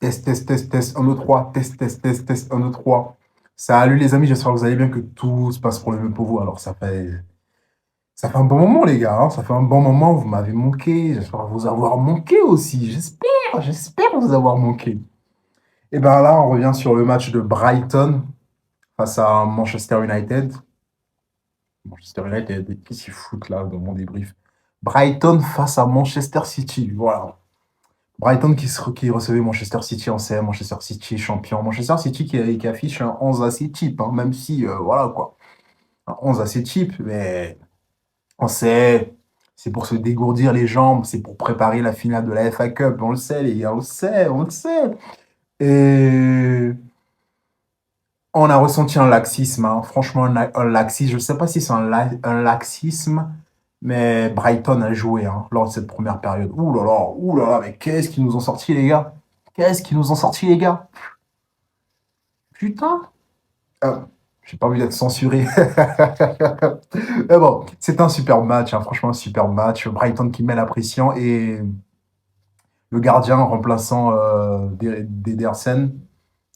Test, test, test, test, 1, 2, 3, test, test, test, test, 1, 2, 3. Salut les amis, j'espère que vous allez bien, que tout se passe pour le mieux pour vous. Alors ça fait un bon moment les gars, hein. Ça fait un bon moment, vous m'avez manqué, j'espère vous avoir manqué aussi, j'espère vous avoir manqué. Et bien là, on revient sur le match de Brighton face à Manchester United. Manchester United, qu'est-ce qu'ils foutent là dans mon débrief? Brighton face à Manchester City, voilà. Brighton qui recevait Manchester City en CM, Manchester City champion, Manchester City qui affiche un 11 assez cheap, hein, même si, voilà quoi, un 11 assez cheap, mais on sait, c'est pour se dégourdir les jambes, c'est pour préparer la finale de la FA Cup, on le sait les gars, on le sait, on le sait. Et on a ressenti un laxisme, hein, franchement un laxisme, je ne sais pas si c'est un laxisme, mais Brighton a joué hein, lors de cette première période. Ouh là là, mais qu'est-ce qu'ils nous ont sorti les gars? Qu'est-ce qu'ils nous ont sorti les gars? Putain! J'ai pas envie d'être censuré. Mais bon, c'est un super match, hein, franchement un super match. Brighton qui met la pression et le gardien remplaçant d'Edersen.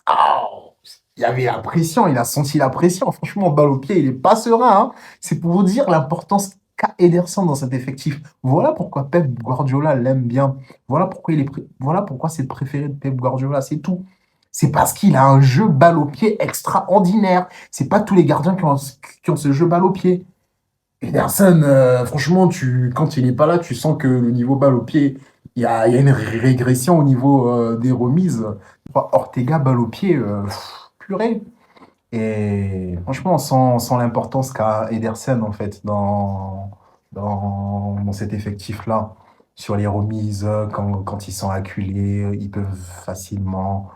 Oh, il y avait la pression, il a senti la pression. Franchement, balle au pied, il est pas serein, hein. C'est pour vous dire l'importance qu'a Ederson dans cet effectif. Voilà pourquoi Pep Guardiola l'aime bien. Voilà pourquoi c'est le préféré de Pep Guardiola, c'est tout. C'est parce qu'il a un jeu balle au pied extraordinaire. C'est pas tous les gardiens qui ont ce jeu balle au pied. Ederson, franchement, quand il n'est pas là, tu sens que le niveau balle au pied, il y a une régression au niveau des remises. Ortega, balle au pied, purée. Et franchement, on sent l'importance qu'a Ederson, en fait, dans cet effectif-là. Sur les remises, quand ils sont acculés, ils peuvent facilement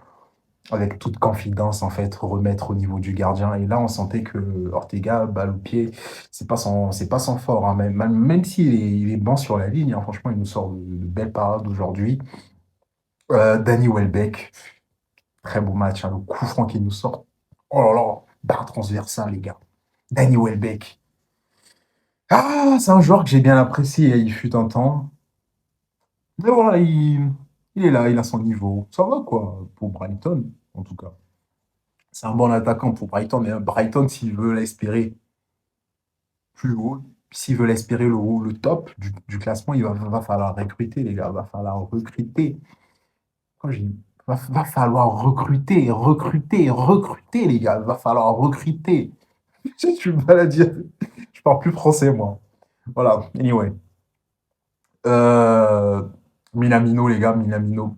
avec toute confidence, en fait, remettre au niveau du gardien. Et là, on sentait que Ortega, balle au pied, c'est pas son fort, hein. Même s'il il est bon sur la ligne, hein, franchement, il nous sort de belles parades aujourd'hui. Danny Welbeck, très beau match, hein, le coup franc qu'il nous sort. Oh là là, barre transversale, les gars. Danny Welbeck. Ah, c'est un joueur que j'ai bien apprécié, il fut un temps. Mais voilà, il est là, il a son niveau. Ça va, quoi, pour Brighton, en tout cas. C'est un bon attaquant pour Brighton, mais Brighton, s'il veut l'espérer plus haut, s'il veut l'espérer le top du classement, il va falloir recruter, les gars. Il va falloir recruter. Quand j'ai dit, va falloir recruter, recruter, recruter, les gars. Il va falloir recruter. J'ai du mal à dire. Je parle plus français, moi. Voilà, anyway. Euh, Minamino, les gars, Minamino.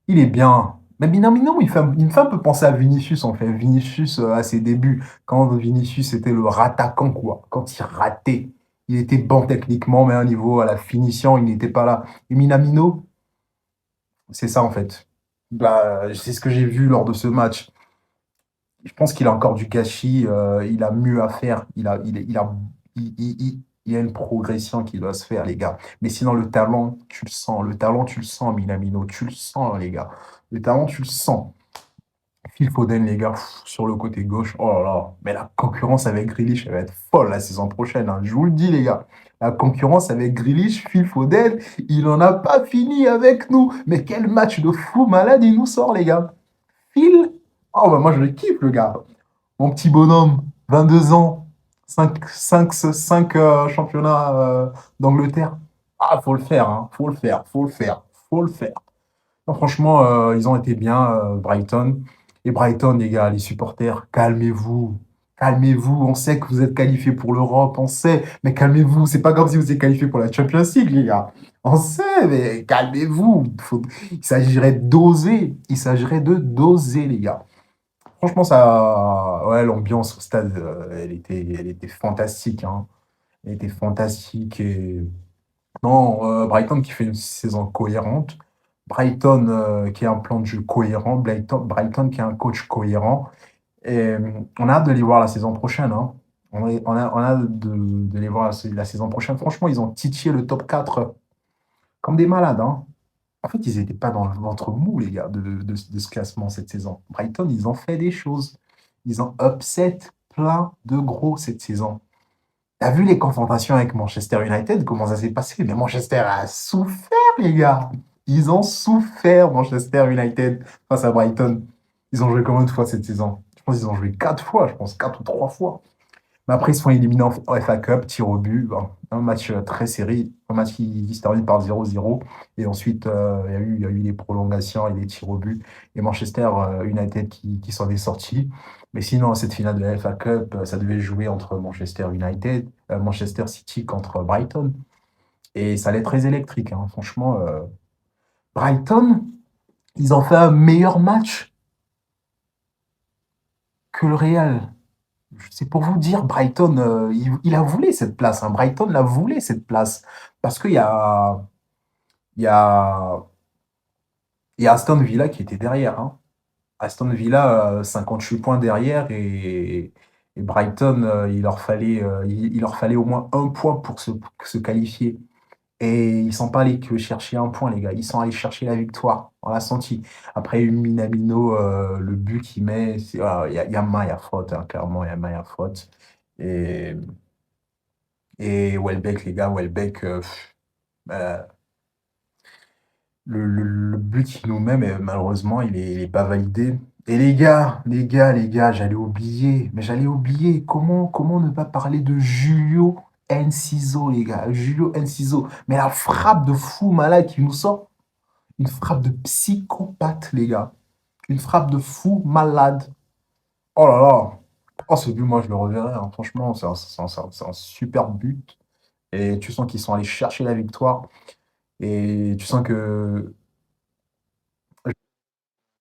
Il est bien. Mais Minamino, il me fait un peu penser à Vinicius, en fait. Vinicius, à ses débuts, quand Vinicius était le rattaquant, quoi. Quand il ratait, il était bon techniquement, mais à un niveau, à la finition, il n'était pas là. Et Minamino, c'est ça, en fait. Bah, c'est ce que j'ai vu lors de ce match. Je pense qu'il a encore du gâchis, il a mieux à faire. Il y a une progression qui doit se faire, les gars. Mais sinon, le talent, tu le sens. Le talent, tu le sens, Minamino. Tu le sens, les gars. Le talent, tu le sens. Phil Foden, les gars, sur le côté gauche, oh là là. Mais la concurrence avec Grealish, elle va être folle la saison prochaine, hein. Je vous le dis, les gars. La concurrence avec Grealish, Phil Foden, il n'en a pas fini avec nous. Mais quel match de fou malade il nous sort, les gars. Phil, oh bah moi je le kiffe, le gars. Mon petit bonhomme, 22 ans, 5 championnats d'Angleterre. Ah, faut le faire, hein. Faut le faire, faut le faire, faut le faire. Non, franchement, ils ont été bien, Brighton. Et Brighton, les gars, les supporters, calmez-vous. Calmez-vous. On sait que vous êtes qualifiés pour l'Europe, on sait. Mais calmez-vous. C'est pas comme si vous étiez qualifiés pour la Champions League, les gars. On sait, mais calmez-vous. Il s'agirait d'oser. Il s'agirait de doser, les gars. Franchement, ça, ouais, l'ambiance au stade, elle était fantastique, hein. Elle était fantastique et non, Brighton qui fait une saison cohérente, Brighton qui a un plan de jeu cohérent, Brighton qui a un coach cohérent. Et on a hâte de les voir la saison prochaine, hein. On a de les voir la saison prochaine. Franchement, ils ont titillé le top 4 comme des malades, hein. En fait, ils n'étaient pas dans le ventre mou, les gars, de ce classement cette saison. Brighton, ils ont fait des choses. Ils ont upset plein de gros cette saison. T'as vu les confrontations avec Manchester United, comment ça s'est passé? Mais Manchester a souffert, les gars. Ils ont souffert, Manchester United, face à Brighton. Ils ont joué combien de fois cette saison? Je pense qu'ils ont joué 4 fois, je pense 4 ou 3 fois. Mais après, ils se sont éliminés en FA Cup, tir au but. Bon, un match très serré, un match qui se termine par 0-0. Et ensuite, il y a eu les prolongations et les tirs au but. Et Manchester United qui s'en est sorti. Mais sinon, cette finale de la FA Cup, ça devait jouer entre Manchester United, Manchester City contre Brighton. Et ça allait être très électrique, hein. Franchement, Brighton, ils ont fait un meilleur match que le Real. C'est pour vous dire, Brighton, il a voulu cette place, hein. Brighton l'a voulu cette place. Parce il y a, il y a Aston Villa qui était derrière, hein. Aston Villa, 58 points derrière et Brighton, il leur fallait au moins un point pour se qualifier. Et ils sont pas allés que chercher un point, les gars. Ils sont allés chercher la victoire. On l'a senti. Après, Minamino, le but qu'il met, il y a main, il y a faute, hein, clairement, il y a main, il y a faute. Et, et Welbeck, les gars, Welbeck, euh, le but qu'il nous met, mais malheureusement, il est pas validé. Et les gars, j'allais oublier. Comment ne pas parler de Julio Enciso, les gars. Julio Enciso. Mais la frappe de fou malade qui nous sort. Une frappe de psychopathe, les gars. Une frappe de fou malade. Oh là là. Oh, ce but, moi, je le reverrai, hein. Franchement, c'est un super but. Et tu sens qu'ils sont allés chercher la victoire. Et tu sens que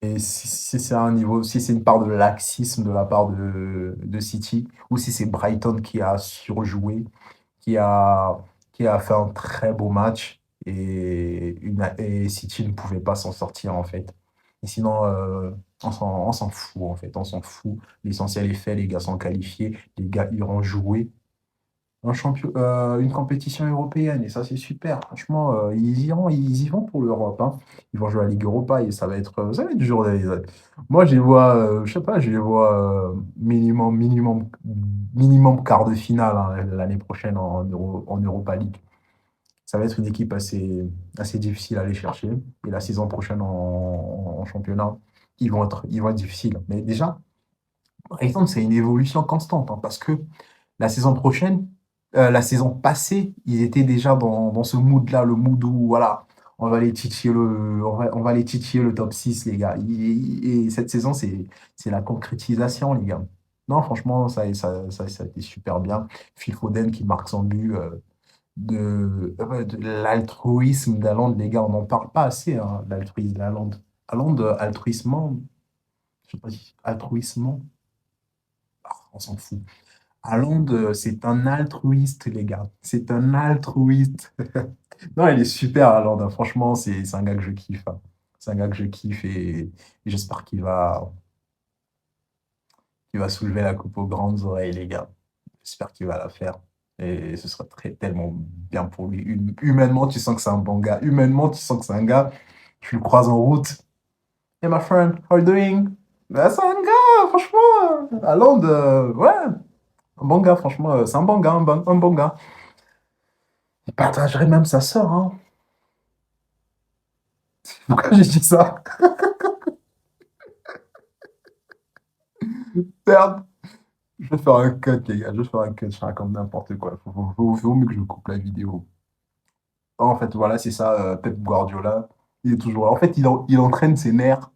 et si c'est un niveau, si c'est une part de laxisme de la part de City, ou si c'est Brighton qui a surjoué, qui a, qui a fait un très beau match, et City ne pouvait pas s'en sortir, en fait. Et sinon, on s'en fout, en fait, on s'en fout. L'essentiel est fait, les gars sont qualifiés, les gars iront jouer une compétition européenne, et ça, c'est super. Franchement, ils y vont pour l'Europe, hein. Ils vont jouer à la Ligue Europa et ça va être dur. Moi, je les vois, je sais pas, je les vois minimum quart de finale, hein, l'année prochaine en Europa League. Ça va être une équipe assez difficile à aller chercher. Et la saison prochaine en championnat, ils vont être difficiles. Mais déjà, par exemple, c'est une évolution constante, hein, parce que la saison passée, ils étaient déjà dans ce mood-là, le mood où, voilà, on va les titiller le top 6 les gars. Et cette saison, c'est la concrétisation, les gars. Non, franchement, ça a été super bien. Phil Foden qui marque son but, de l'altruisme d'Haaland, les gars, on n'en parle pas assez, hein, l'altruisme d'Haaland. Haaland, altruisme, je sais pas si altruisme, on s'en fout. Haaland, c'est un altruiste, les gars. C'est un altruiste. Non, il est super, Haaland, hein. Franchement, c'est un gars que je kiffe, hein. C'est un gars que je kiffe et j'espère qu'il va soulever la coupe aux grandes oreilles, les gars. J'espère qu'il va la faire. Et ce sera tellement bien pour lui. Humainement, tu sens que c'est un bon gars. Humainement, tu sens que c'est un gars. Tu le croises en route. Hey, my friend, how you doing? Bah, c'est un gars, franchement. Haaland, ouais. Un bon gars, franchement. C'est un bon gars, un bon gars. Il partagerait même sa sœur, hein. Pourquoi j'ai dit ça? Merde. Je vais faire un cut, les gars. Je vais faire un cut. Je raconte n'importe quoi. Faut mieux que je coupe la vidéo. En fait, voilà, c'est ça, Pep Guardiola. Il est toujours là. En fait, il entraîne ses nerfs.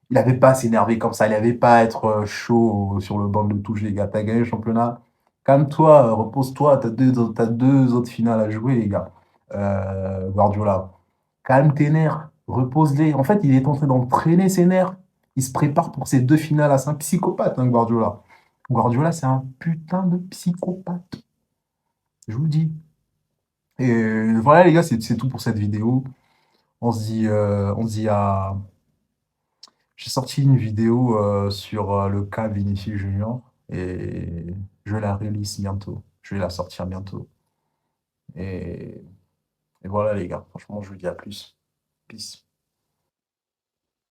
Il n'avait pas à s'énerver comme ça. Il n'avait pas à être chaud sur le banc de touche, les gars. T'as gagné le championnat. Calme-toi, repose-toi. T'as deux autres finales à jouer, les gars. Guardiola. Calme tes nerfs. Repose-les. En fait, il est en train d'entraîner ses nerfs. Il se prépare pour ces deux finales. C'est un psychopathe, hein, Guardiola. Guardiola, c'est un putain de psychopathe. Je vous le dis. Et voilà, les gars, c'est tout pour cette vidéo. On se dit à. J'ai sorti une vidéo sur le cas Vinicius Junior et je la réalise bientôt. Je vais la sortir bientôt. Et, et voilà, les gars. Franchement, je vous dis à plus. Peace.